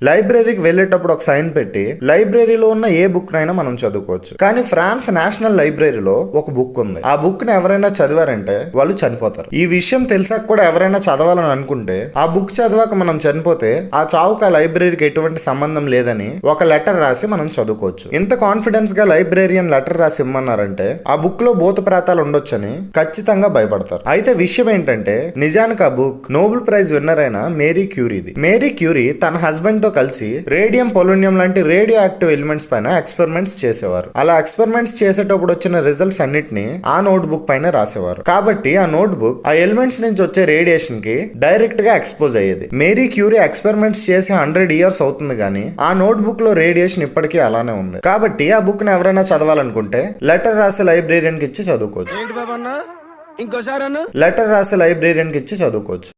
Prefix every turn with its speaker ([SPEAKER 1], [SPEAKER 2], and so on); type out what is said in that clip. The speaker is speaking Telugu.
[SPEAKER 1] లైబ్రరీకి వెళ్ళేటప్పుడు ఒక సైన్ పెట్టి లైబ్రరీలో ఉన్న ఏ బుక్ నైనా మనం చదువుకోవచ్చు. కానీ ఫ్రాన్స్ నేషనల్ లైబ్రరీలో ఒక బుక్ ఉంది. ఆ బుక్ ని ఎవరైనా చదివారంటే వాళ్ళు చనిపోతారు. ఈ విషయం తెలిసాక కూడా ఎవరైనా చదవాలని అనుకుంటే ఆ బుక్ చదివాక మనం చనిపోతే ఆ చావుకు ఆ లైబ్రరీకి ఎటువంటి సంబంధం లేదని ఒక లెటర్ రాసి మనం చదువుకోవచ్చు. ఇంత కాన్ఫిడెన్స్ గా లైబ్రేరియన్ లెటర్ రాసి ఇమ్మన్నారంటే ఆ బుక్ లో భూత ప్రేతాలు ఉండొచ్చని ఖచ్చితంగా భయపడతారు. అయితే విషయం ఏంటంటే నిజానికి ఆ బుక్ నోబెల్ ప్రైజ్ విన్నర్ అయిన మేరీ క్యూరీది. మేరీ క్యూరీ తన హస్బెండ్ తో కలిసి రేడియం, పొలోనియం లాంటి రేడియో యాక్టివ్ ఎలిమెంట్స్ పైన ఎక్స్పెరిమెంట్స్ చేసేవారు. అలా ఎక్స్పెరిమెంట్స్ చేసేటప్పుడు వచ్చిన రిజల్ట్స్ అన్నిటిని ఆ నోట్ బుక్ పైన రాసేవారు. కాబట్టి ఆ నోట్ బుక్ ఆ ఎలిమెంట్స్ నుంచి వచ్చే రేడియేషన్ కి డైరెక్ట్ గా ఎక్స్పోజ్ అయ్యేది. మేరీ క్యూరీ ఎక్స్పెరిమెంట్స్ చేసి 100 years అవుతుంది కానీ ఆ నోట్ బుక్ లో రేడియేషన్ ఇప్పటికీ అలానే ఉంది. కాబట్టి ఆ బుక్ ని ఎవరైనా చదవాలనుకుంటే లెటర్ రాసి లైబ్రేరియన్ కి ఇచ్చి చదువుకోవచ్చు. లెటర్ రాసి లైబ్రేరియన్ కి ఇచ్చి చదువుకోవచ్చు.